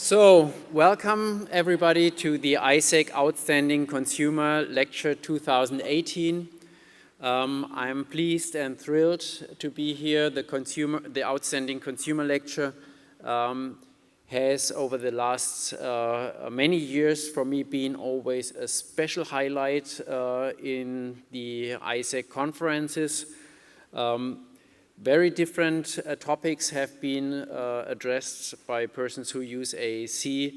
So, welcome everybody to the ISEC Outstanding Consumer Lecture 2018. I'm pleased and thrilled to be here. The Outstanding Consumer Lecture has over the last many years for me been always a special highlight in the ISEC conferences. Very different topics have been addressed by persons who use AAC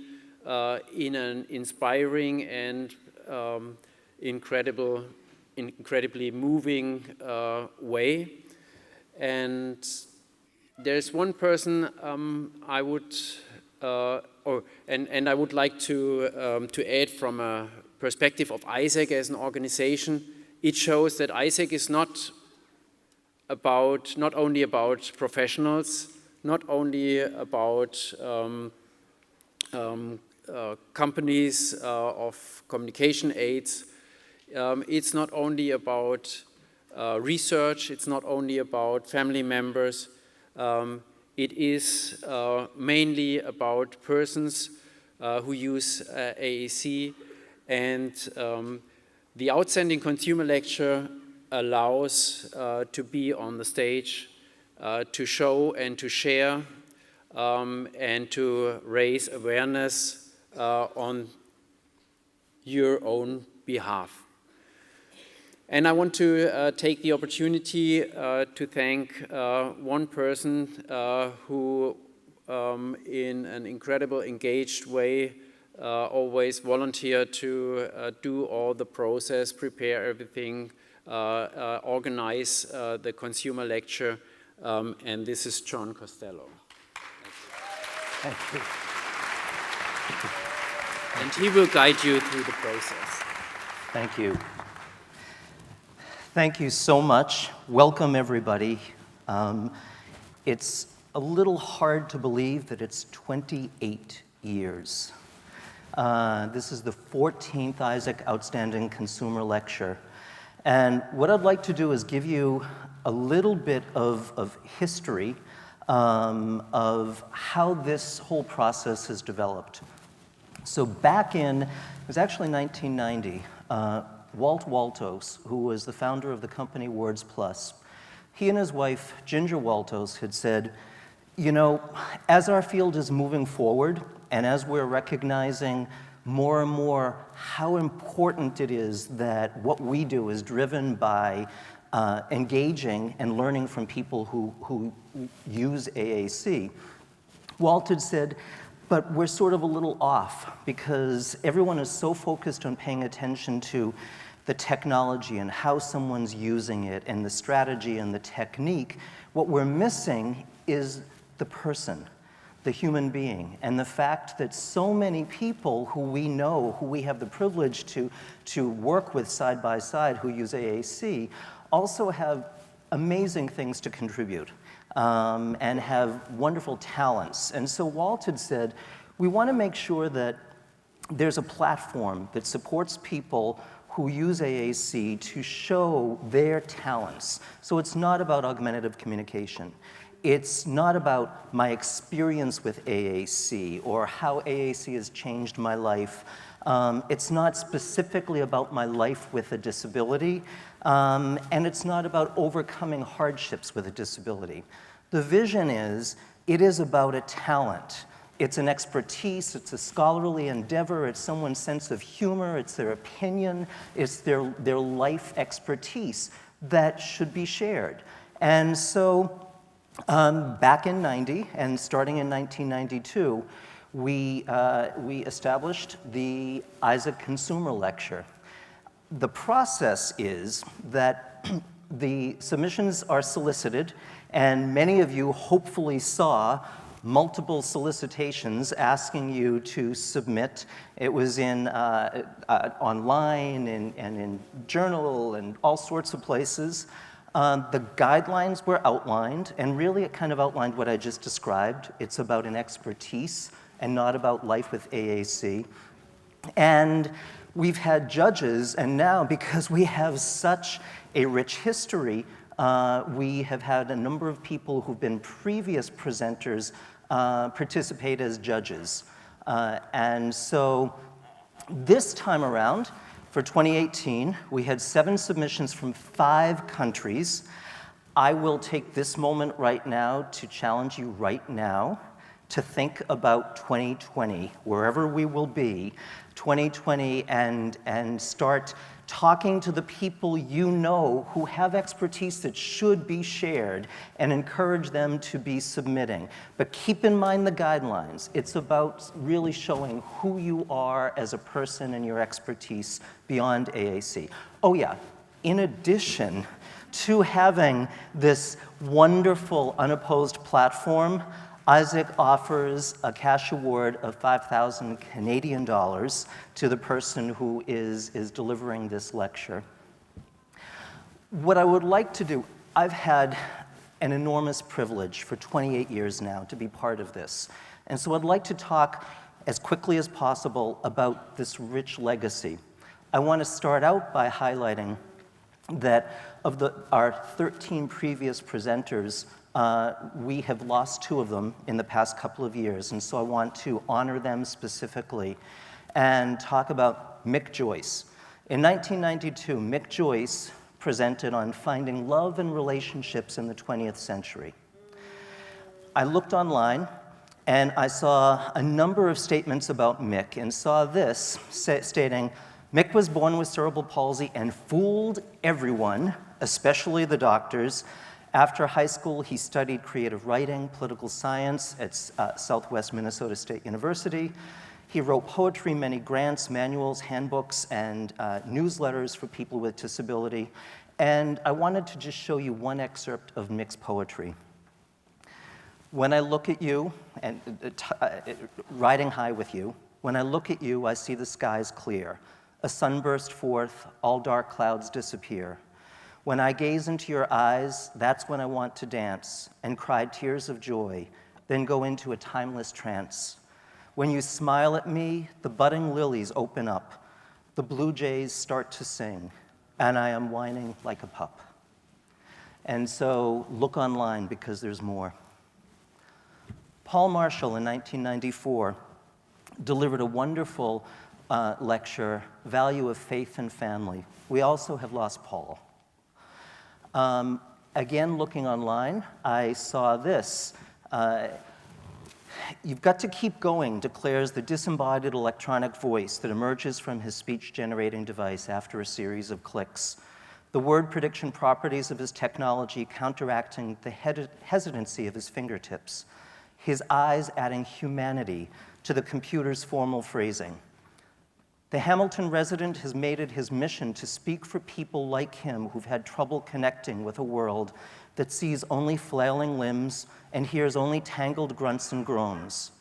in an inspiring and incredibly moving way. And there's one person I would like to add from a perspective of ISEC as an organization. It shows that ISEC is not only about professionals, not only about companies of communication aids. It's not only about research, it's not only about family members. It is mainly about persons who use AAC, and the Outstanding Consumer Lecture allows to be on the stage, to show and to share and to raise awareness on your own behalf. And I want to take the opportunity to thank one person who in an incredible engaged way always volunteered to do all the process, prepare everything, organize the consumer lecture, and this is John Costello. Thank you. And he will guide you through the process. Thank you. Thank you so much. Welcome, everybody. It's a little hard to believe that it's 28 years. This is the 14th ISEC Outstanding Consumer Lecture. And what I'd like to do is give you a little bit of history of how this whole process has developed. So back in, it was actually 1990, Walt Woltos, who was the founder of the company Words Plus, he and his wife, Ginger Woltos, had said, you know, as our field is moving forward and as we're recognizing more and more how important it is that what we do is driven by engaging and learning from people who use AAC. Walt had said, but we're sort of a little off because everyone is so focused on paying attention to the technology and how someone's using it and the strategy and the technique. What we're missing is the person, the human being, and the fact that so many people who we know, who we have the privilege to work with side by side, who use AAC, also have amazing things to contribute and have wonderful talents. And so Walt had said, we want to make sure that there's a platform that supports people who use AAC to show their talents. So it's not about augmentative communication. It's not about my experience with AAC or how AAC has changed my life. It's not specifically about my life with a disability, and it's not about overcoming hardships with a disability. The vision is, it is about a talent. It's an expertise, it's a scholarly endeavor, it's someone's sense of humor, it's their opinion, it's their life expertise that should be shared. And so, back in 90 and starting in 1992, we established the ISEC Consumer Lecture. The process is that the submissions are solicited, and many of you hopefully saw multiple solicitations asking you to submit. It was in online and in journal and all sorts of places. The guidelines were outlined, and really it kind of outlined what I just described. It's about an expertise and not about life with AAC. And we've had judges, and now because we have such a rich history, we have had a number of people who've been previous presenters participate as judges. And so this time around, for 2018, we had 7 submissions from 5 countries. I will take this moment right now to challenge you right now to think about 2020, wherever we will be, 2020, and start talking to the people you know who have expertise that should be shared and encourage them to be submitting. But keep in mind the guidelines. It's about really showing who you are as a person and your expertise beyond AAC. Oh yeah, in addition to having this wonderful unopposed platform, AIESEC offers a cash award of 5,000 Canadian dollars to the person who is delivering this lecture. What I would like to do, I've had an enormous privilege for 28 years now to be part of this. And so I'd like to talk as quickly as possible about this rich legacy. I want to start out by highlighting that of our 13 previous presenters, we have lost 2 of them in the past couple of years, and so I want to honor them specifically and talk about Mick Joyce. In 1992, Mick Joyce presented on finding love and relationships in the 20th century. I looked online and I saw a number of statements about Mick and saw this stating, Mick was born with cerebral palsy and fooled everyone, especially the doctors. After high school, he studied creative writing, political science at Southwest Minnesota State University. He wrote poetry, many grants, manuals, handbooks, and newsletters for people with disability. And I wanted to just show you one excerpt of Mick's poetry. When I look at you, and riding high with you, when I look at you, I see the skies clear. A sun burst forth, all dark clouds disappear. When I gaze into your eyes, that's when I want to dance and cry tears of joy, then go into a timeless trance. When you smile at me, the budding lilies open up, the blue jays start to sing, and I am whining like a pup. And so look online because there's more. Paul Marshall in 1994 delivered a wonderful lecture, Value of Faith and Family. We also have lost Paul. Again, looking online, I saw this. You've got to keep going, declares the disembodied electronic voice that emerges from his speech-generating device after a series of clicks. The word prediction properties of his technology counteracting the hesitancy of his fingertips. His eyes adding humanity to the computer's formal phrasing. The Hamilton resident has made it his mission to speak for people like him who've had trouble connecting with a world that sees only flailing limbs and hears only tangled grunts and groans.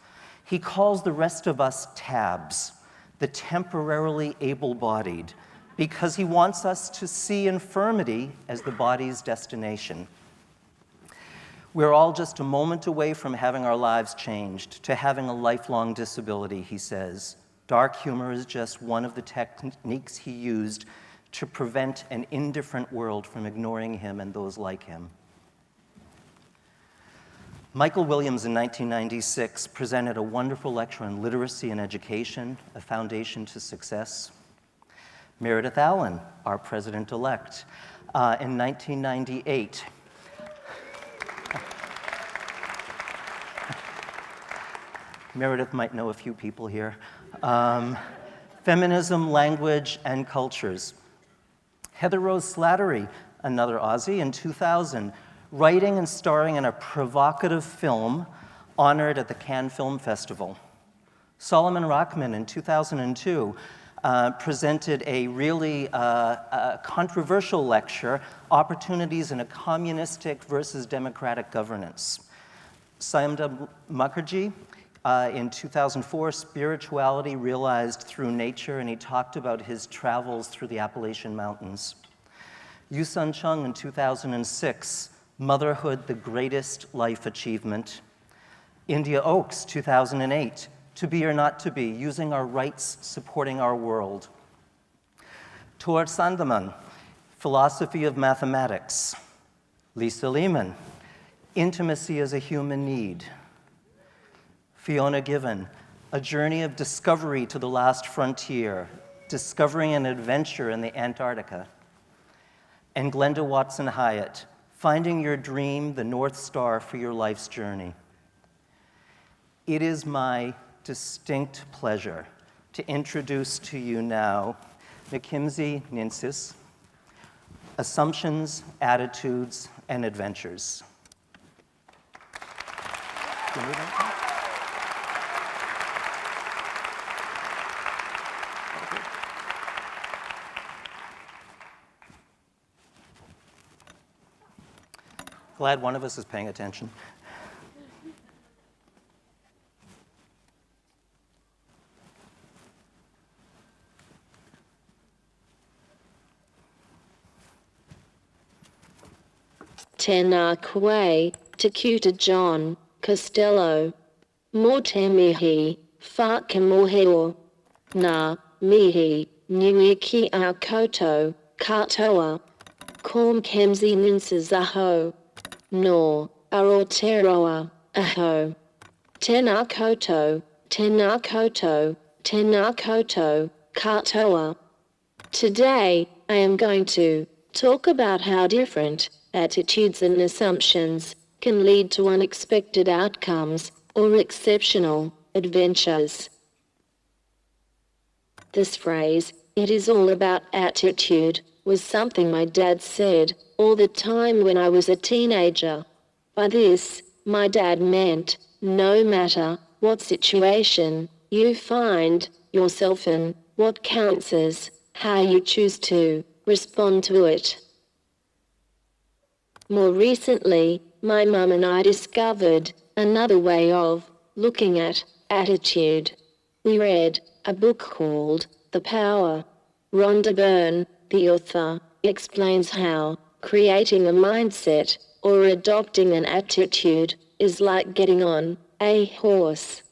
He calls the rest of us tabs, the temporarily able-bodied, because he wants us to see infirmity as the body's destination. We're all just a moment away from having our lives changed, to having a lifelong disability, he says. Dark humor is just one of the techniques he used to prevent an indifferent world from ignoring him and those like him. Michael Williams in 1996 presented a wonderful lecture on literacy and education, a foundation to success. Meredith Allen, our president-elect, in 1998. Meredith might know a few people here. Feminism, Language, and Cultures. Heather Rose Slattery, another Aussie, in 2000, writing and starring in a provocative film honored at the Cannes Film Festival. Solomon Rachman in 2002 presented a really controversial lecture, Opportunities in a Communistic versus Democratic Governance. Sayamda Mukherjee, in 2004, Spirituality Realized Through Nature, and he talked about his travels through the Appalachian Mountains. Yusun Chung in 2006, Motherhood, the Greatest Life Achievement. India Oaks, 2008, To Be or Not to Be, Using Our Rights, Supporting Our World. Tor Sandaman, Philosophy of Mathematics. Lisa Lehman, Intimacy as a Human Need. Fiona Given, a journey of discovery to the last frontier, discovering an adventure in the Antarctica. And Glenda Watson Hyatt, finding your dream the North Star for your life's journey. It is my distinct pleasure to introduce to you now Mckinsey Ninsis, Assumptions, Attitudes, and Adventures. Glad one of us is paying attention. Tēnā koe, te kuta John Costello. Mō te mihi, whakamoheo. Nā, mihi, nui ki au koutou, katoa. Ko Mckinsey Ninsis aho. No, Aotearoa, aho. Tēnā koutou, tēnā koutou, tēnā koutou, katoa. Today, I am going to talk about how different attitudes and assumptions can lead to unexpected outcomes or exceptional adventures. This phrase, "it is all about attitude," was something my dad said all the time when I was a teenager. By this, my dad meant no matter what situation you find yourself in, what counts is how you choose to respond to it. More recently, my mum and I discovered another way of looking at attitude. We read a book called The Power. Rhonda Byrne, the author, explains how creating a mindset or adopting an attitude is like getting on a horse.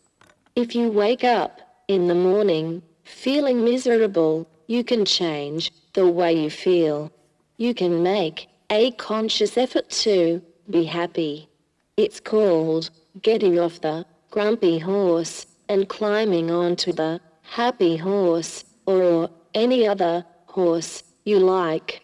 If you wake up in the morning feeling miserable, you can change the way you feel. You can make a conscious effort to be happy. It's called getting off the grumpy horse and climbing onto the happy horse, or any other horse you like.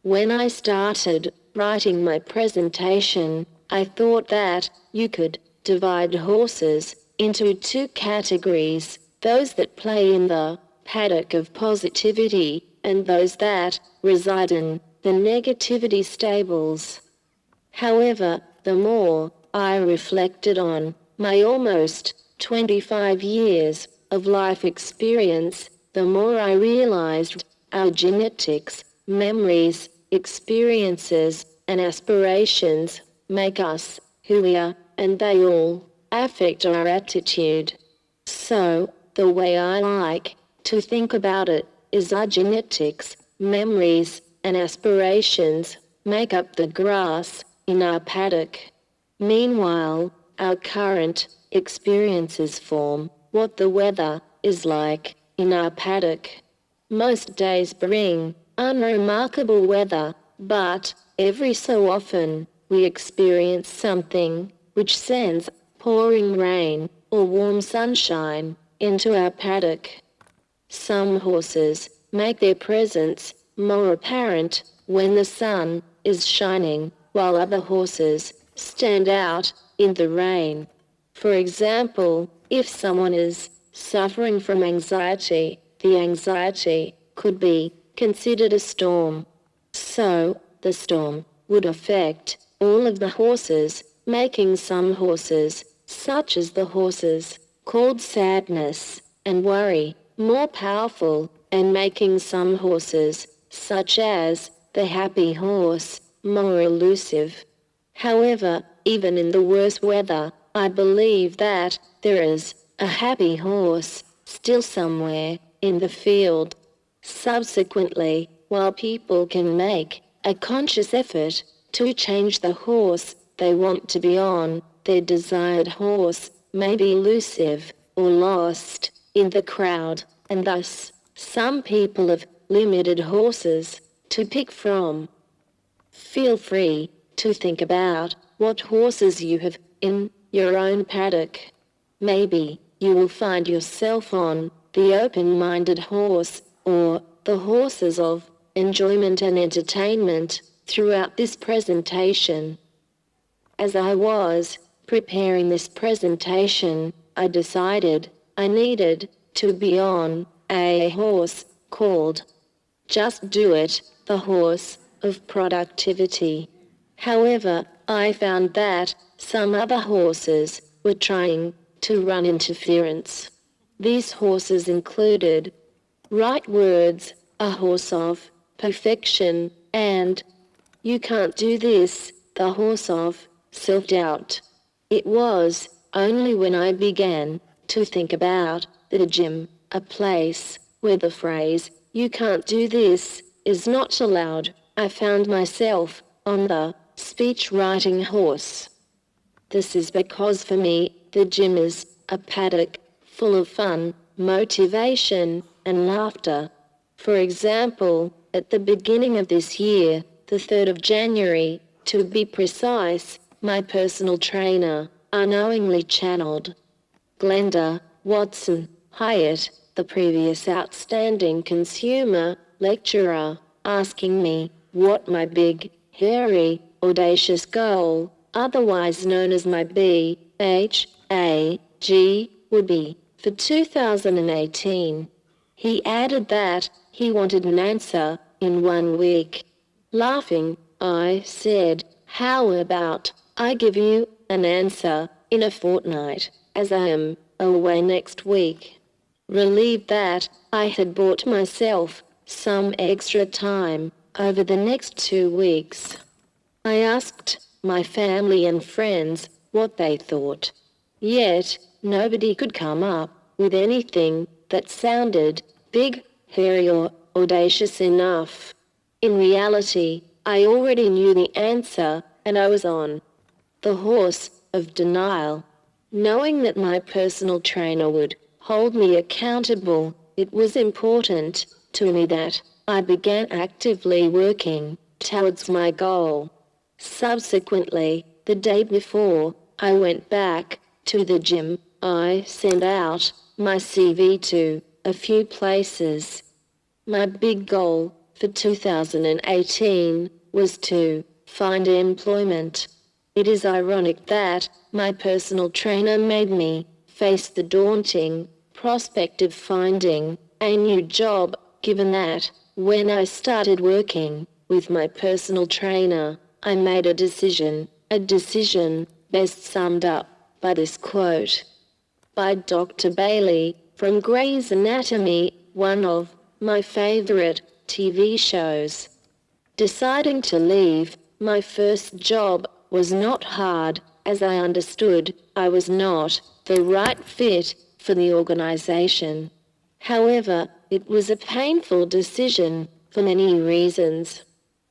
When I started writing my presentation, I thought that you could divide horses into two categories: those that play in the paddock of positivity and those that reside in the negativity stables. However, the more I reflected on my almost 25 years of life experience, the more I realized our genetics, memories, experiences, and aspirations make us who we are, and they all affect our attitude. So, the way I like to think about it is our genetics, memories, and aspirations make up the grass in our paddock. Meanwhile, our current experiences form what the weather is like in our paddock. Most days bring unremarkable weather, but every so often we experience something which sends pouring rain or warm sunshine into our paddock. Some horses make their presence more apparent when the sun is shining, while other horses stand out in the rain. For example, if someone is suffering from anxiety, the anxiety could be considered a storm. So, the storm would affect all of the horses, making some horses, such as the horses called sadness and worry, more powerful, and making some horses, such as the happy horse, more elusive. However, even in the worst weather, I believe that there is a happy horse still somewhere in the field. Subsequently, while people can make a conscious effort to change the horse they want to be on, their desired horse may be elusive or lost in the crowd, and thus some people have limited horses to pick from. Feel free to think about what horses you have in your own paddock. Maybe you will find yourself on the open-minded horse, or the horses of enjoyment and entertainment, throughout this presentation. As I was preparing this presentation, I decided I needed to be on a horse called Just Do It, the horse of productivity. However, I found that some other horses were trying to run interference. These horses included Right Words, a horse of perfection, and You Can't Do This, the horse of self-doubt. It was only when I began to think about the gym, a place where the phrase, "You can't do this," is not allowed, I found myself on the speech writing horse. This is because for me, the gym is a paddock full of fun, motivation, and laughter. For example, at the beginning of this year, the 3rd of January, to be precise, my personal trainer unknowingly channeled Glenda Watson Hyatt, the previous outstanding consumer lecturer, asking me what my big, hairy, audacious goal, otherwise known as my BHAG, would be for 2018. He added that he wanted an answer in 1 week. Laughing, I said, "How about I give you an answer in a fortnight, as I am away next week?" Relieved that I had bought myself some extra time over the next 2 weeks, I asked my family and friends what they thought. Yet, nobody could come up with anything that sounded big, hairy, or audacious enough. In reality, I already knew the answer, and I was on the horse of denial. Knowing that my personal trainer would hold me accountable, it was important to me that I began actively working towards my goal. Subsequently, the day before I went back to the gym, I sent out my CV to a few places. My big goal for 2018 was to find employment. It is ironic that my personal trainer made me face the daunting prospect of finding a new job, given that when I started working with my personal trainer, I made a decision best summed up by this quote by Dr. Bailey from Grey's Anatomy, one of my favorite TV shows. Deciding to leave my first job was not hard, as I understood I was not the right fit for the organization. However, it was a painful decision for many reasons.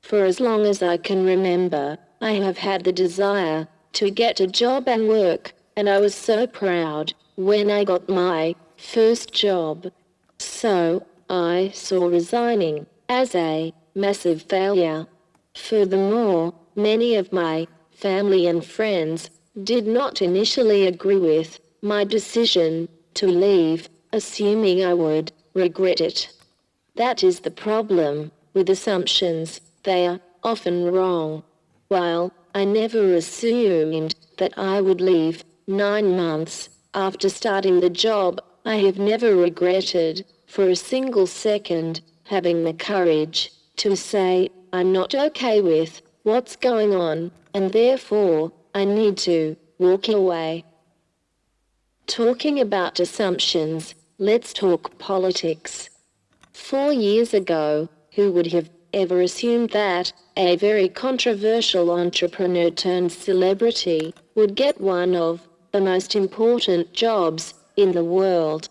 For as long as I can remember, I have had the desire to get a job and work, and I was so proud when I got my first job. So, I saw resigning as a massive failure. Furthermore, many of my family and friends did not initially agree with my decision to leave, assuming I would regret it. That is the problem with assumptions, they are often wrong. While I never assumed that I would leave 9 months after starting the job, I have never regretted for a single second having the courage to say, I'm not okay with what's going on, and therefore I need to walk away. Talking about assumptions, let's talk politics. 4 years ago, who would have ever assumed that a very controversial entrepreneur turned celebrity would get one of the most important jobs in the world?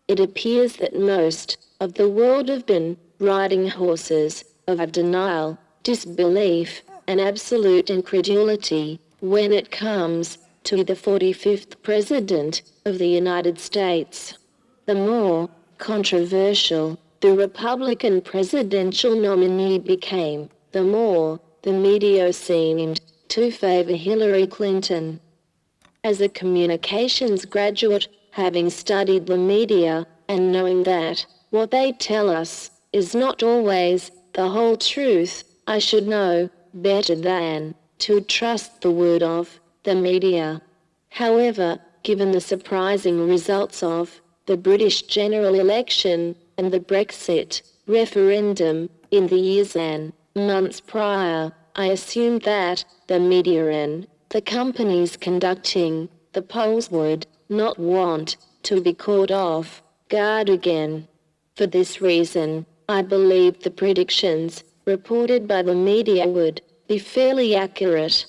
It appears that most of the world have been riding horses of denial, disbelief, and absolute incredulity when it comes to the 45th President of the United States. The more controversial the Republican presidential nominee became, the more the media seemed to favor Hillary Clinton. As a communications graduate, having studied the media, and knowing that what they tell us is not always the whole truth, I should know better than to trust the word of the media. However, given the surprising results of the British general election and the Brexit referendum in the years and months prior, I assumed that the media and the companies conducting the polls would not want to be caught off guard again. For this reason, I believed the predictions reported by the media would be fairly accurate.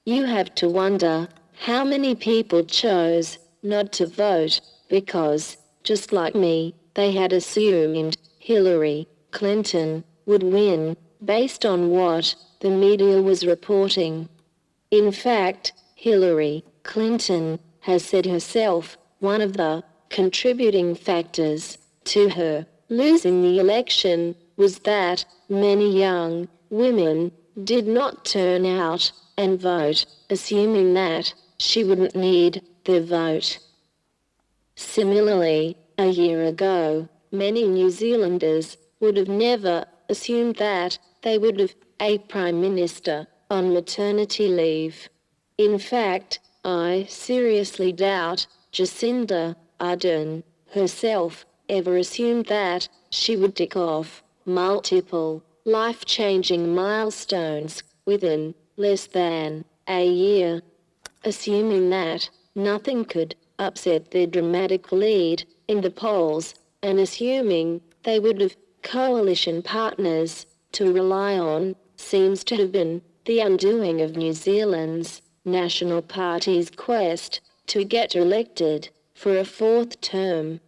You have to wonder how many people chose not to vote because, just like me, they had assumed Hillary Clinton would win based on what the media was reporting. In fact, Hillary Clinton has said herself one of the contributing factors to her losing the election was that many young women did not turn out and vote, assuming that she wouldn't need their vote. Similarly, a year ago, many New Zealanders would have never assumed that they would have a Prime Minister on maternity leave. In fact, I seriously doubt Jacinda Ardern herself ever assumed that she would tick off multiple life-changing milestones within less than a year, assuming that nothing could upset their dramatic lead in the polls, and assuming they would have coalition partners to rely on, seems to have been the undoing of New Zealand's National Party's quest to get elected for a fourth term.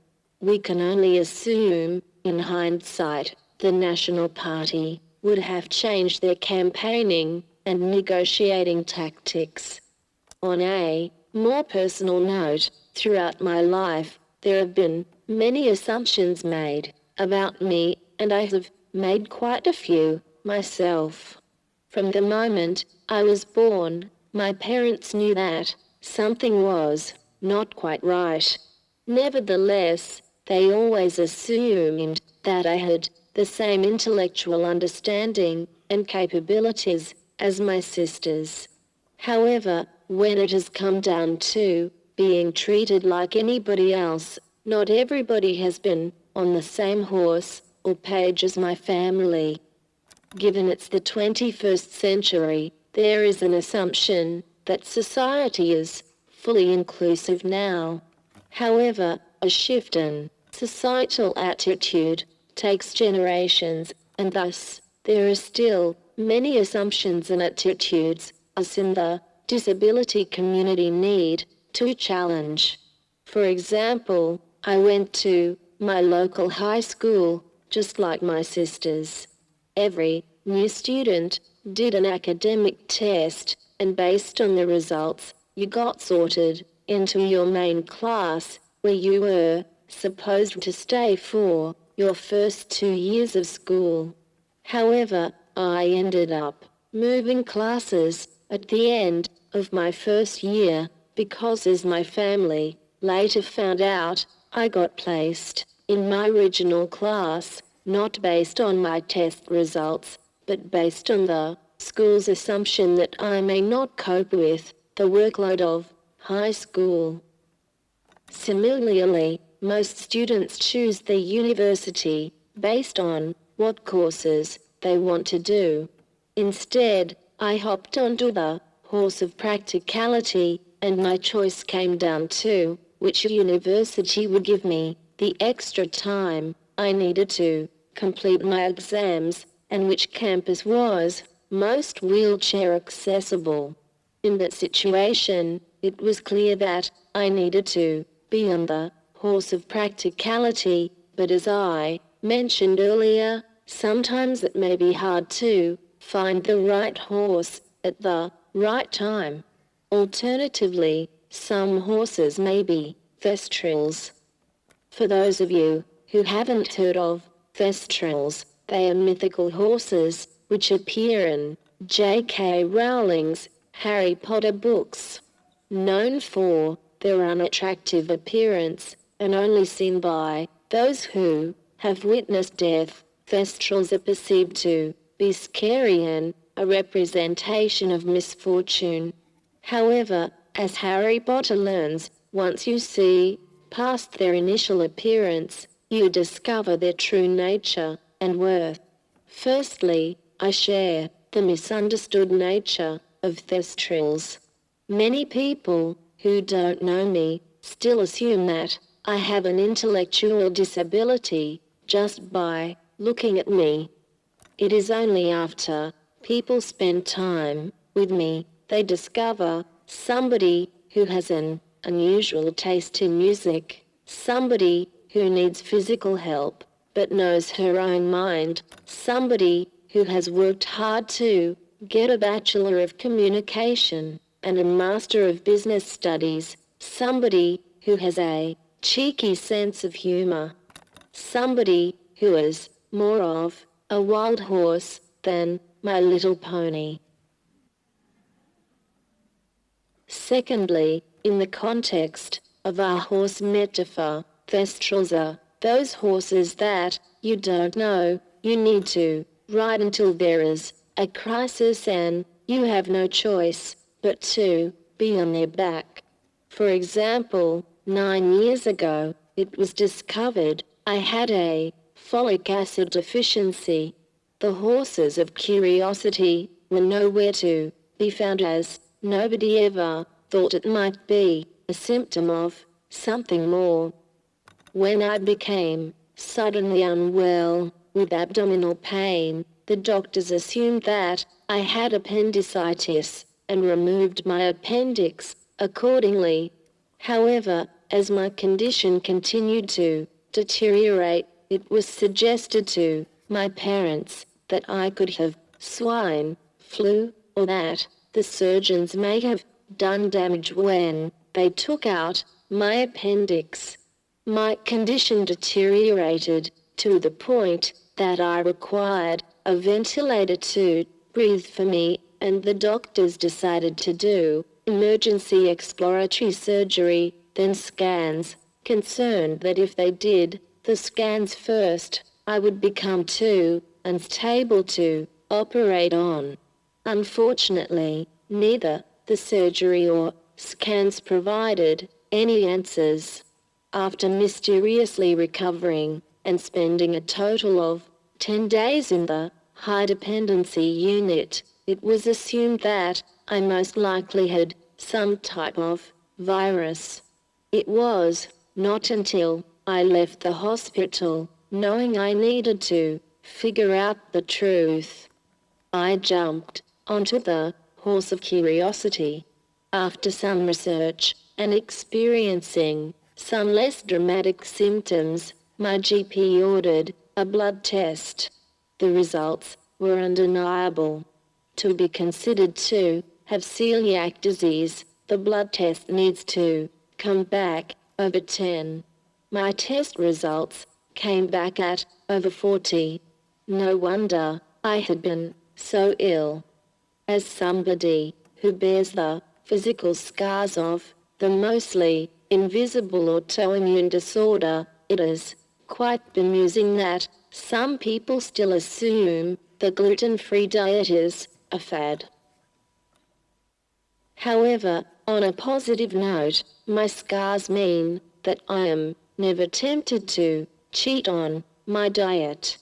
We can only assume, in hindsight, the National Party would have changed their campaigning and negotiating tactics. On a more personal note, throughout my life, there have been many assumptions made about me, and I have made quite a few myself. From the moment I was born, my parents knew that something was not quite right. Nevertheless, they always assumed that I had the same intellectual understanding and capabilities as my sisters. However, when it has come down to being treated like anybody else, not everybody has been on the same horse or page as my family. Given it's the 21st century, there is an assumption that society is fully inclusive now. However, a shift in societal attitude takes generations, and thus there are still many assumptions and attitudes us in the disability community need to challenge. For example, I went to my local high school just like my sisters. Every new student did an academic test, and based on the results, you got sorted into your main class, where you were supposed to stay for your first 2 years of school. However, I ended up moving classes at the end of my first year because, as my family later found out, I got placed in my original class, not based on my test results, but based on the school's assumption that I may not cope with the workload of high school. Similarly, most students choose their university based on what courses they want to do. Instead, I hopped onto the horse of practicality, and my choice came down to which university would give me the extra time I needed to complete my exams, and which campus was most wheelchair accessible. In that situation, it was clear that I needed to be on the horse of practicality, but as I mentioned earlier, sometimes it may be hard to find the right horse at the right time. Alternatively, some horses may be Thestrals. For those of you who haven't heard of Thestrals, they are mythical horses which appear in J.K. Rowling's Harry Potter books. known for their unattractive appearance and only seen by those who have witnessed death. Thestrals are perceived to be scary and a representation of misfortune. However, as Harry Potter learns, once you see past their initial appearance, you discover their true nature and worth. Firstly, I share the misunderstood nature of Thestrals. Many people who don't know me still assume that I have an intellectual disability just by looking at me. It is only after people spend time with me they discover somebody who has an unusual taste in music, somebody who needs physical help but knows her own mind, somebody who has worked hard to get a Bachelor of Communication and a Master of Business Studies, somebody who has a cheeky sense of humor, somebody who is more of a wild horse than My Little Pony. Secondly, in the context of our horse metaphor, Thestrals are those horses that you don't know you need to ride until there is a crisis and you have no choice but to be on their back. For example, 9 years ago, it was discovered I had a folic acid deficiency. The horses of curiosity were nowhere to be found, as nobody ever thought it might be a symptom of something more. When I became suddenly unwell with abdominal pain, the doctors assumed that I had appendicitis and removed my appendix accordingly. However, as my condition continued to deteriorate, it was suggested to my parents that I could have swine flu, or that the surgeons may have done damage when they took out my appendix. My condition deteriorated to the point that I required a ventilator to breathe for me, and the doctors decided to do emergency exploratory surgery, then scans, concerned that if they did the scans first, I would become too unstable to operate on. Unfortunately, neither the surgery or scans provided any answers. After mysteriously recovering and spending a total of 10 days in the high dependency unit, it was assumed that I most likely had some type of virus. It was not until I left the hospital, knowing I needed to figure out the truth, I jumped onto the horse of curiosity. After some research and experiencing some less dramatic symptoms, my GP ordered a blood test. The results were undeniable. To be considered to have celiac disease, the blood test needs to come back over 10. My test results came back at over 40. No wonder I had been so ill. As somebody who bears the physical scars of the mostly invisible autoimmune disorder, it is quite bemusing that some people still assume the gluten-free diet is a fad. However, on a positive note, my scars mean that I am never tempted to cheat on my diet.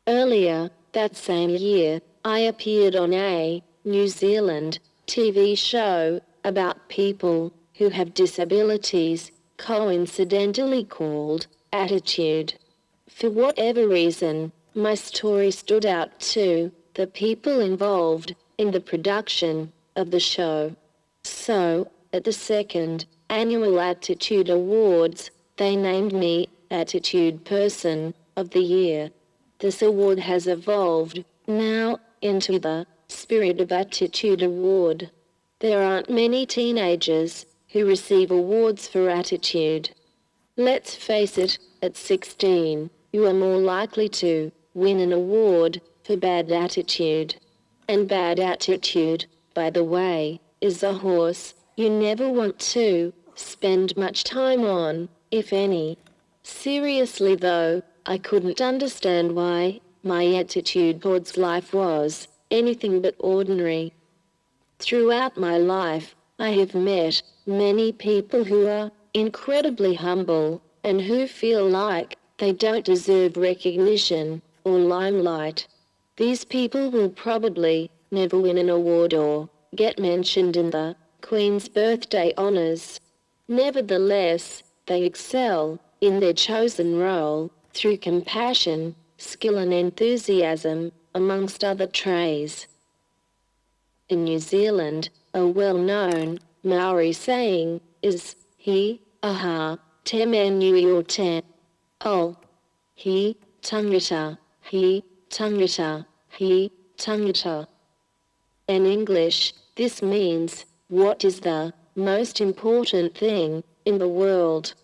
Earlier that same year, I appeared on a New Zealand TV show about people who have disabilities, coincidentally called Attitude. For whatever reason, my story stood out to the people involved in the production of the show. So, at the second annual Attitude Awards, they named me Attitude Person of the Year. This award has evolved now into the Spirit of Attitude Award. There aren't many teenagers who receive awards for attitude. Let's face it, at 16, you are more likely to win an award for bad attitude. And bad attitude by the way, is a horse you never want to spend much time on, if any. Seriously though, I couldn't understand why my attitude towards life was anything but ordinary. Throughout my life, I have met many people who are incredibly humble and who feel like they don't deserve recognition or limelight. These people will probably never win an award or get mentioned in the Queen's birthday honours. Nevertheless, they excel in their chosen role through compassion, skill and enthusiasm, amongst other traits. In New Zealand, a well-known Maori saying is, he, aha, te menui o te. Oh, he, tangata, he, tangata, he, tangata. In English, this means, what is the most important thing in the world?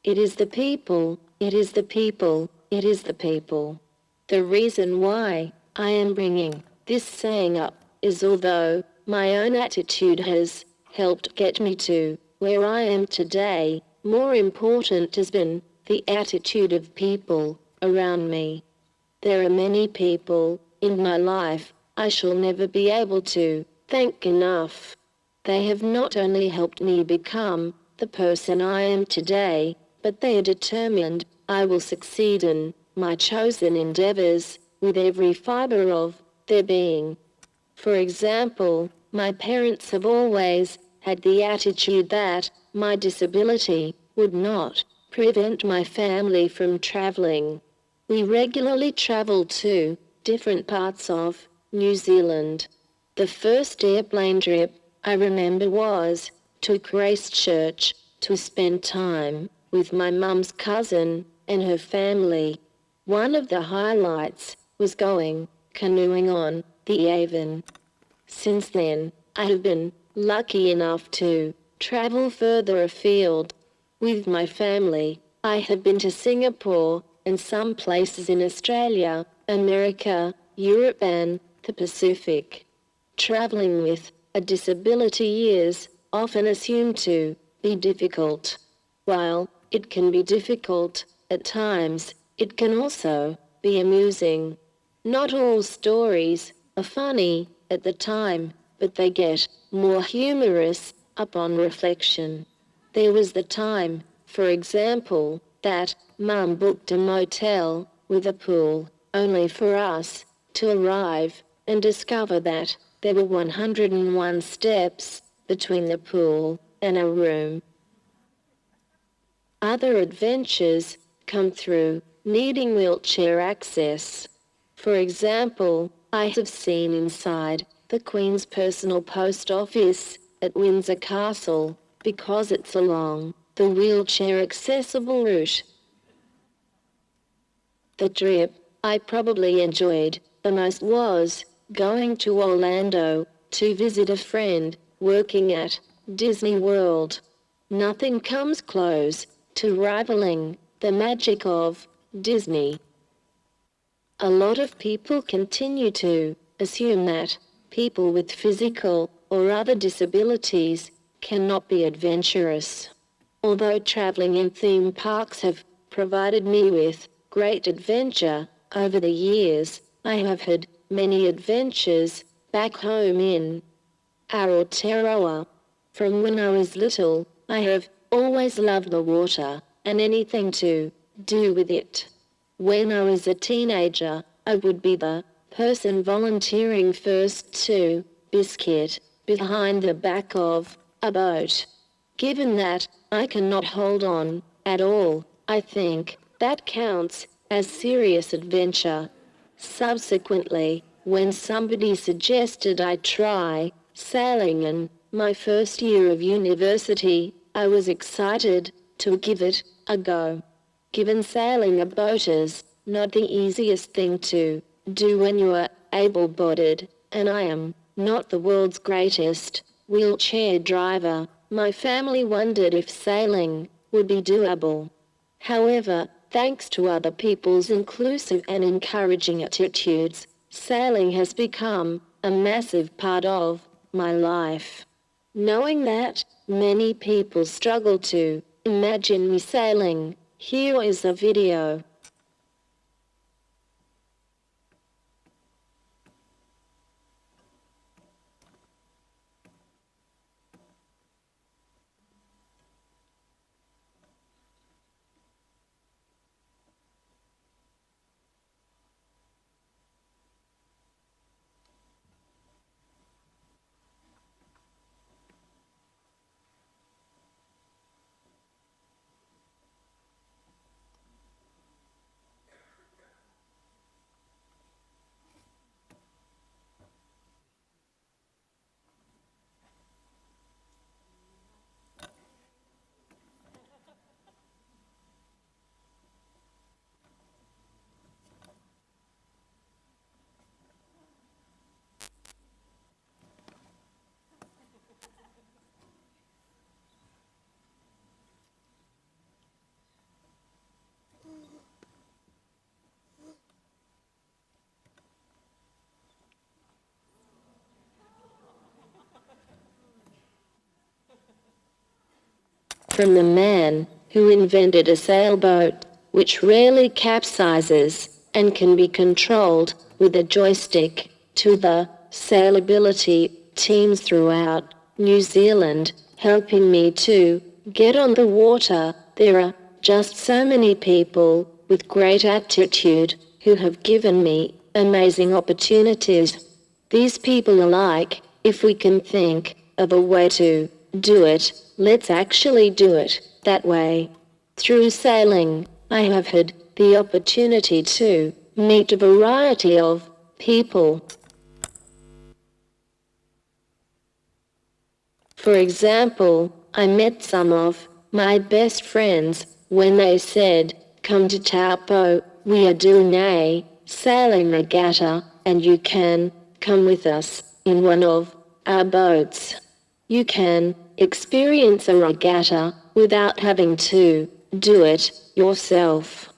It is the people, it is the people, it is the people. The reason why I am bringing this saying up is although my own attitude has helped get me to where I am today, more important has been the attitude of people around me. There are many people in my life I shall never be able to thank enough. They have not only helped me become the person I am today, but they are determined I will succeed in my chosen endeavors with every fiber of their being. For example, my parents have always had the attitude that my disability would not prevent my family from traveling. We regularly traveled to different parts of New Zealand. The first airplane trip I remember was to Christchurch to spend time with my mum's cousin and her family. One of the highlights was going canoeing on the Avon. Since then, I have been lucky enough to travel further afield. With my family, I have been to Singapore and some places in Australia, America, Europe and the Pacific. Traveling with a disability is often assumed to be difficult. While it can be difficult at times, it can also be amusing. Not all stories are funny at the time, but they get more humorous upon reflection. There was the time, for example, that Mum booked a motel with a pool, only for us to arrive and discover that there were 101 steps between the pool and our room. Other adventures come through needing wheelchair access. For example, I have seen inside the Queen's personal post office at Windsor Castle because it's along the wheelchair-accessible route. The trip I probably enjoyed the most was going to Orlando to visit a friend working at Disney World. Nothing comes close to rivaling the magic of Disney. A lot of people continue to assume that people with physical or other disabilities cannot be adventurous. Although traveling in theme parks have provided me with great adventure over the years, I have had many adventures back home in Aotearoa. From when I was little, I have always loved the water and anything to do with it. When I was a teenager, I would be the person volunteering first to biscuit behind the back of a boat. Given that I cannot hold on at all, I think that counts as serious adventure. Subsequently, when somebody suggested I try sailing in my first year of university, I was excited to give it a go. Given sailing a boat is not the easiest thing to do when you are able-bodied, and I am not the world's greatest wheelchair driver, my family wondered if sailing would be doable. However, thanks to other people's inclusive and encouraging attitudes, sailing has become a massive part of my life. Knowing that many people struggle to imagine me sailing, here is a video. From the man who invented a sailboat, which rarely capsizes and can be controlled with a joystick, to the sailability teams throughout New Zealand helping me to get on the water. There are just so many people with great attitude who have given me amazing opportunities. These people are like, if we can think of a way to do it, let's actually do it that way. Through sailing, I have had the opportunity to meet a variety of people. For example, I met some of my best friends when they said, "Come to Taupo, we are doing a sailing regatta, and you can come with us in one of our boats. You can experience a regatta without having to do it yourself."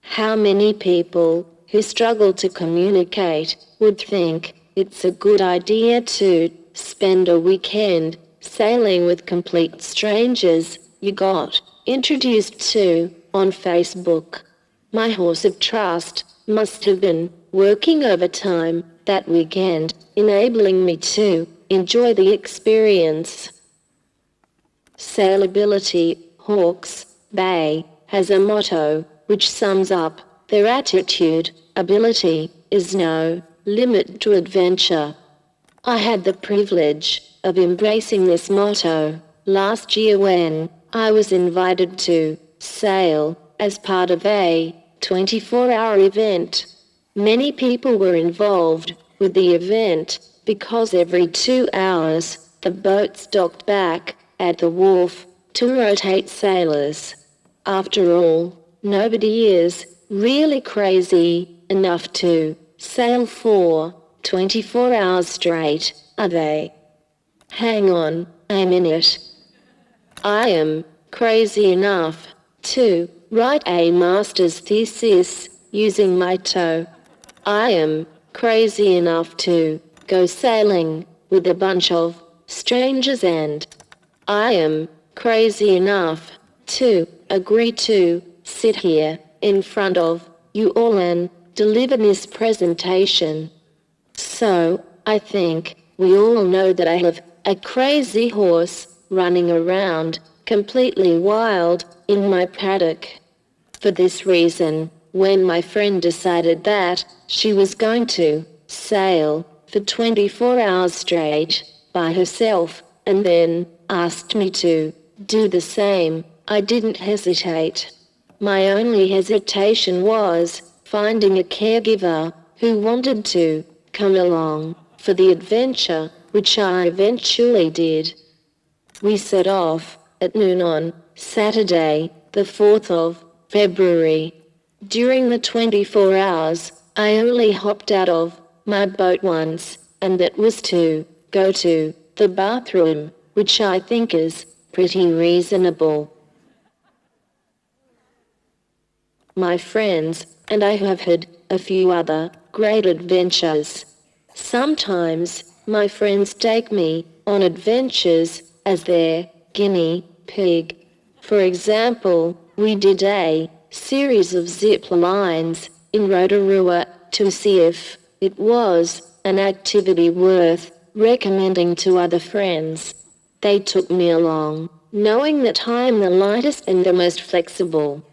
How many people who struggle to communicate would think it's a good idea to spend a weekend sailing with complete strangers you got introduced to on Facebook? My horse of trust must have been working overtime that weekend, enabling me to enjoy the experience. Sailability Hawke's Bay has a motto which sums up their attitude: ability is no limit to adventure. I had the privilege of embracing this motto last year when I was invited to sail as part of a 24-hour event. Many people were involved with the event because every 2 hours the boats docked back at the wharf to rotate sailors. After all, nobody is really crazy enough to sail for 24 hours straight, are they? Hang on a minute. I am crazy enough to write a master's thesis using my toe. I am crazy enough to go sailing with a bunch of strangers, and I am crazy enough to agree to sit here in front of you all and deliver this presentation. So, I think we all know that I have a crazy horse running around completely wild in my paddock. For this reason, when my friend decided that she was going to sail for 24 hours straight by herself and then asked me to do the same, I didn't hesitate. My only hesitation was finding a caregiver who wanted to come along for the adventure, which I eventually did. We set off at noon on Saturday, the 4th of February. During the 24 hours, I only hopped out of my boat once, and that was to go to the bathroom, which I think is pretty reasonable. My friends and I have had a few other great adventures. Sometimes my friends take me on adventures as their guinea pig. For example, we did a series of zip lines in Rotorua to see if it was an activity worth recommending to other friends. They took me along, knowing that I am the lightest and the most flexible.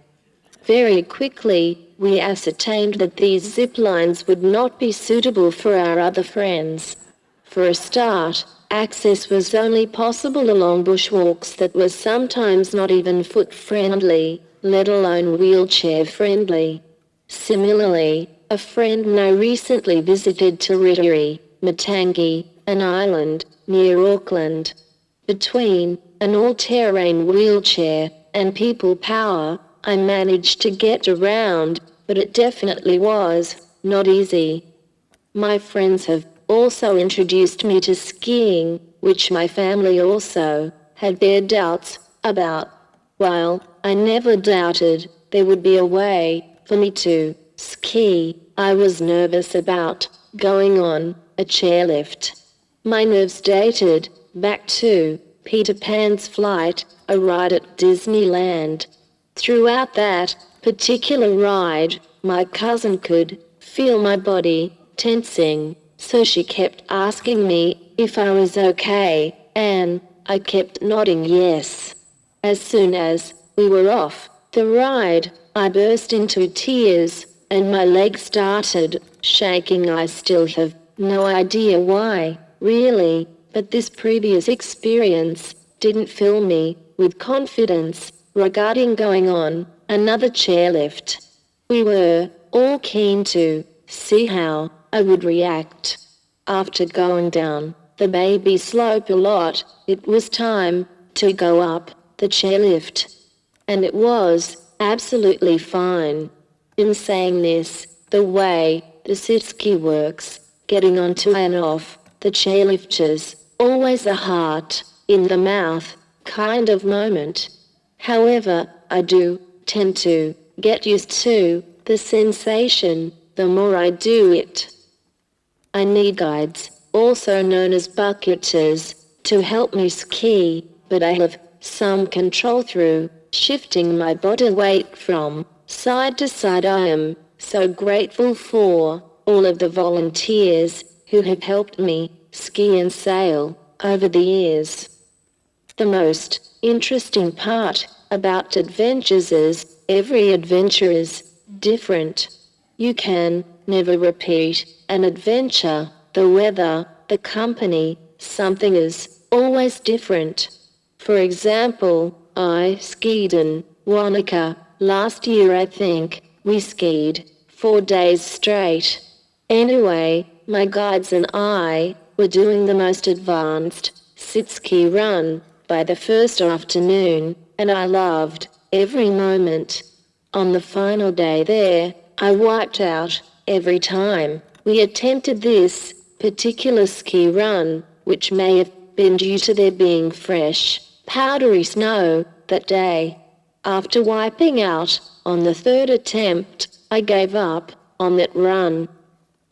Very quickly, we ascertained that these zip lines would not be suitable for our other friends. For a start, access was only possible along bushwalks that were sometimes not even foot-friendly, let alone wheelchair-friendly. Similarly, a friend and I recently visited Tiritiri, Matangi, an island near Auckland. Between an all-terrain wheelchair and people power, I managed to get around, but it definitely was not easy. My friends have also introduced me to skiing, which my family also had their doubts about. While I never doubted there would be a way for me to ski, I was nervous about going on a chairlift. My nerves dated back to Peter Pan's flight, a ride at Disneyland. Throughout that particular ride, my cousin could feel my body tensing, so she kept asking me if I was okay, and I kept nodding yes. As soon as we were off the ride, I burst into tears, and my legs started shaking. I still have no idea why, really, but this previous experience didn't fill me with confidence regarding going on another chairlift. We were all keen to see how I would react. After going down the baby slope a lot, it was time to go up the chairlift. And it was absolutely fine. In saying this, the way the sit-ski works, getting onto and off the chairlift is always a heart in the mouth kind of moment. However, I do tend to get used to the sensation the more I do it. I need guides, also known as bucketers, to help me ski, but I have some control through shifting my body weight from side to side. I am so grateful for all of the volunteers who have helped me ski and sail over the years. The most interesting part about adventures is every adventure is different. You can never repeat an adventure. The weather, the company, something is always different. For example, I skied in Wanaka last year. I think we skied 4 days straight. Anyway, my guides and I were doing the most advanced sit-ski run by the first afternoon, and I loved every moment. On the final day there, I wiped out every time we attempted this particular ski run, which may have been due to there being fresh, powdery snow that day. After wiping out on the third attempt, I gave up on that run.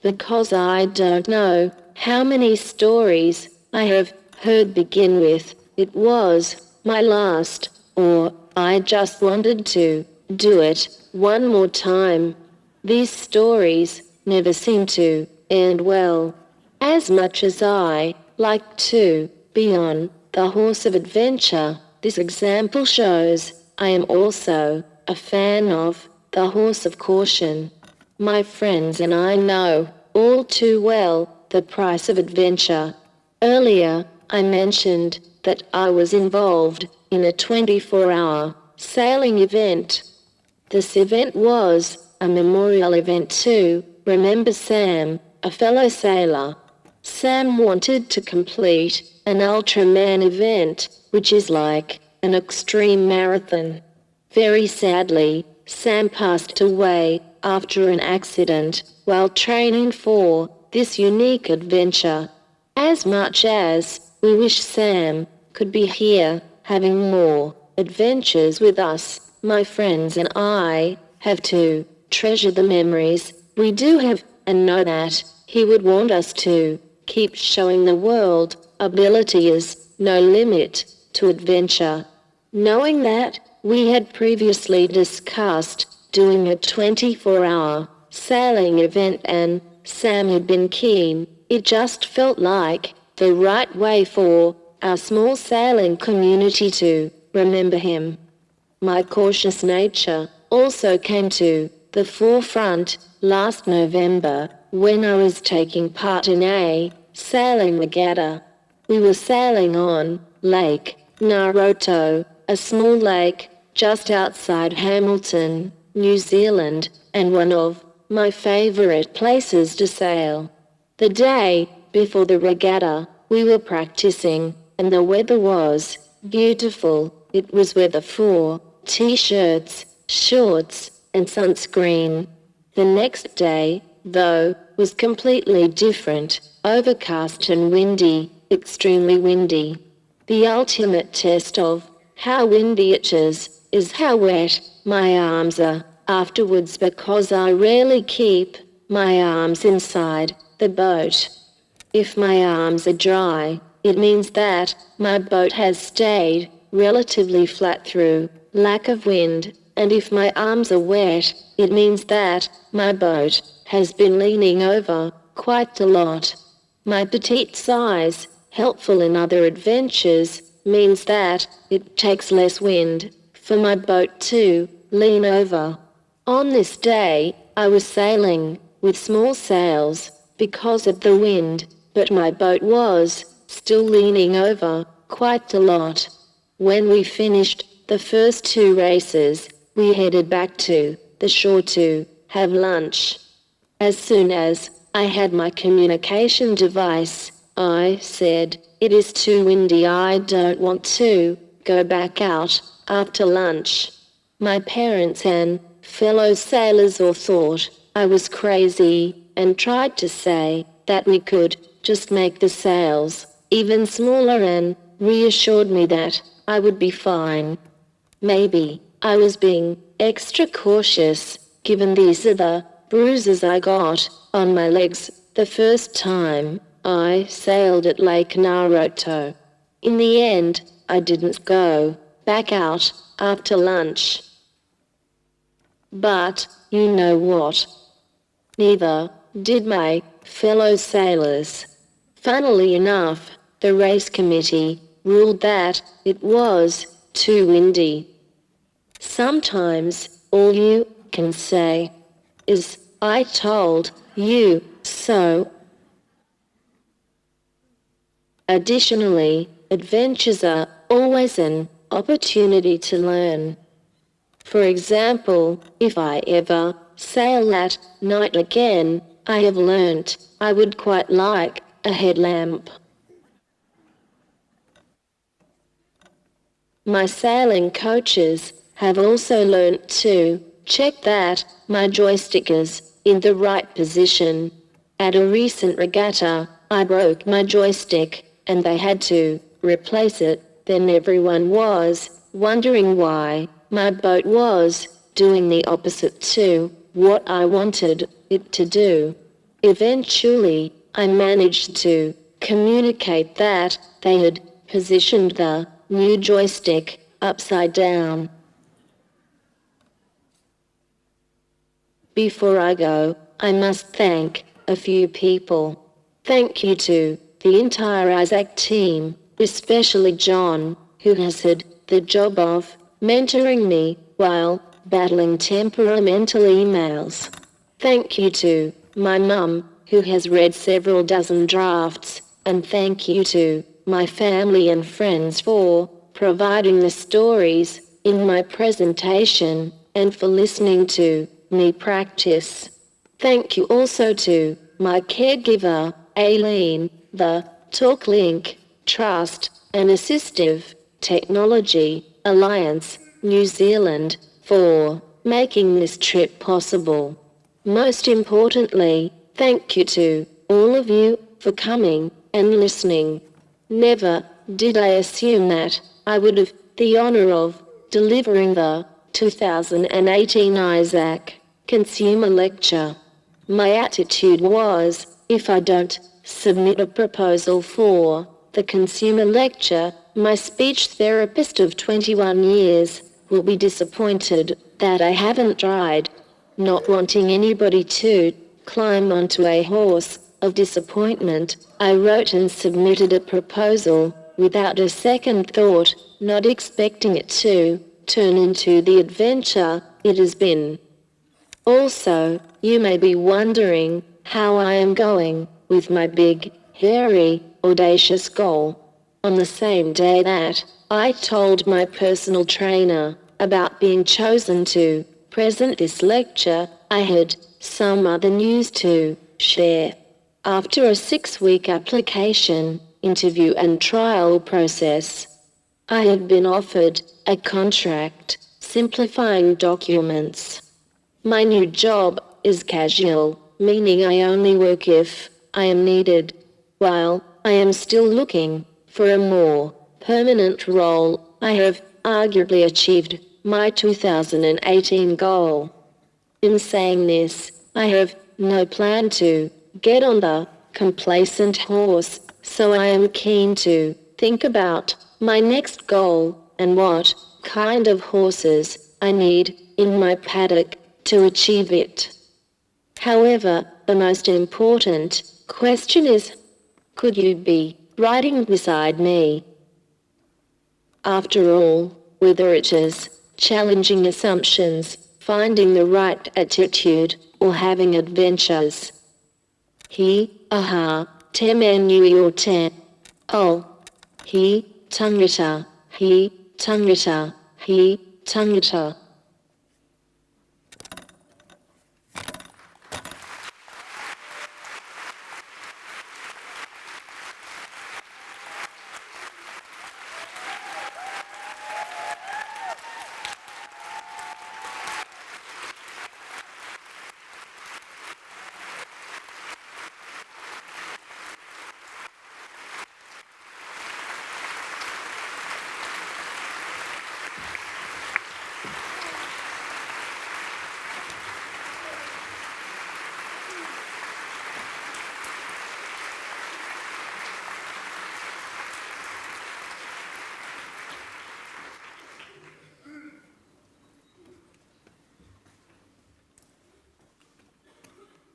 Because I don't know how many stories I have heard begin with, "It was my last," or "I just wanted to do it one more time." These stories never seem to end well. As much as I like to be on the horse of adventure, this example shows I am also a fan of the horse of caution. My friends and I know all too well the price of adventure. Earlier, I mentioned that I was involved in a 24-hour sailing event. This event was a memorial event to remember Sam, a fellow sailor. Sam wanted to complete an Ultraman event, which is like an extreme marathon. Very sadly, Sam passed away after an accident while training for this unique adventure. As much as we wish Sam could be here having more adventures with us, my friends and I have to treasure the memories we do have and know that he would want us to keeps showing the world ability is no limit to adventure. Knowing that, we had previously discussed doing a 24-hour sailing event and Sam had been keen. It just felt like the right way for our small sailing community to remember him. My cautious nature also came to the forefront last November when I was taking part in a sailing regatta. We were sailing on Lake Naroto, a small lake just outside Hamilton, New Zealand, and one of my favorite places to sail. The day before the regatta, we were practicing, and the weather was beautiful. It was weather for t-shirts, shorts, and sunscreen. The next day, though, was completely different, overcast and windy, extremely windy. The ultimate test of how windy it is how wet my arms are afterwards, because I rarely keep my arms inside the boat. If my arms are dry, it means that my boat has stayed relatively flat through lack of wind, and if my arms are wet, it means that my boat has been leaning over quite a lot. My petite size, helpful in other adventures, means that it takes less wind for my boat to lean over. On this day, I was sailing with small sails because of the wind, but my boat was still leaning over quite a lot. When we finished the first two races, we headed back to the shore to have lunch. As soon as I had my communication device, I said, "It is too windy, I don't want to go back out after lunch." My parents and fellow sailors all thought I was crazy and tried to say that we could just make the sails even smaller and reassured me that I would be fine. Maybe I was being extra cautious, given these are the bruises I got on my legs the first time I sailed at Lake Naroto. In the end, I didn't go back out after lunch. But, you know what? Neither did my fellow sailors. Funnily enough, the race committee ruled that it was too windy. Sometimes all you can say is, "I told you so." Additionally, adventures are always an opportunity to learn. For example, if I ever sail at night again, I have learnt I would quite like a headlamp. My sailing coaches have also learnt to check that my joystick is in the right position. At a recent regatta, I broke my joystick and they had to replace it. Then everyone was wondering why my boat was doing the opposite to what I wanted it to do. Eventually, I managed to communicate that they had positioned the new joystick upside down. Before I go, I must thank a few people. Thank you to the entire Isaac team, especially John, who has had the job of mentoring me while battling temperamental emails. Thank you to my mum, who has read several dozen drafts, and thank you to my family and friends for providing the stories in my presentation and for listening to me practice. Thank you also to my caregiver, Aileen, the TalkLink Trust and Assistive Technology Alliance, New Zealand, for making this trip possible. Most importantly, thank you to all of you for coming and listening. Never did I assume that I would have the honor of delivering the 2018 Isaac Consumer Lecture. My attitude was, if I don't submit a proposal for the consumer lecture. My speech therapist of 21 years will be disappointed that I haven't tried. Not wanting anybody to climb onto a horse of disappointment, I wrote and submitted a proposal without a second thought, not expecting it to turn into the adventure it has been. Also, you may be wondering how I am going with my big, hairy, audacious goal. On the same day that I told my personal trainer about being chosen to present this lecture, I had some other news to share. After a 6-week application, interview and trial process, I have been offered a contract simplifying documents. My new job is casual, meaning I only work if I am needed. While I am still looking for a more permanent role, I have arguably achieved my 2018 goal. In saying this, I have no plan to get on the complacent horse, so I am keen to think about my next goal and what kind of horses I need in my paddock to achieve it. However, the most important question is, could you be riding beside me? After all, whether it is challenging assumptions, finding the right attitude, or having adventures. Aha, te menui o te. Oh. Tangata, tangata, tangata.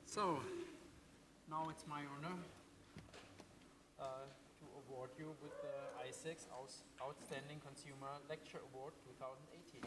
So, now it's my honor to award you with the ISEX Outstanding Consumer Lecture Award 2018.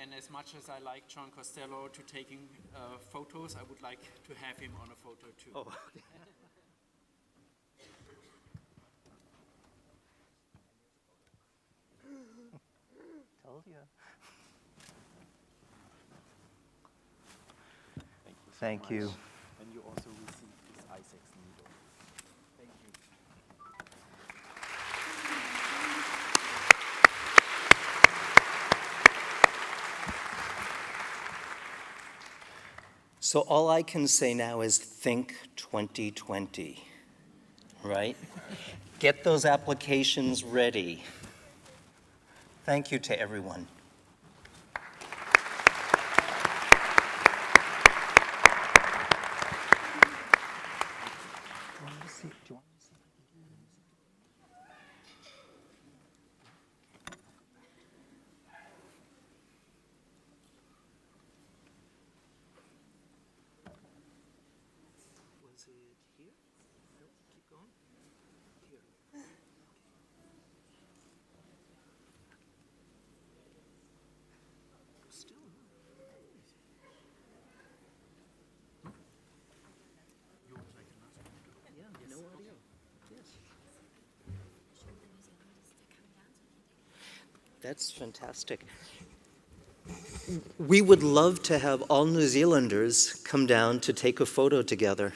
And as much as I like John Costello to taking photos, I would like to have him on a photo too. Oh. Told you. Thank you. And you also received this ISEX needle. Thank you. So all I can say now is think 2020, right? Get those applications ready. Thank you to everyone. That's fantastic. We would love to have all New Zealanders come down to take a photo together.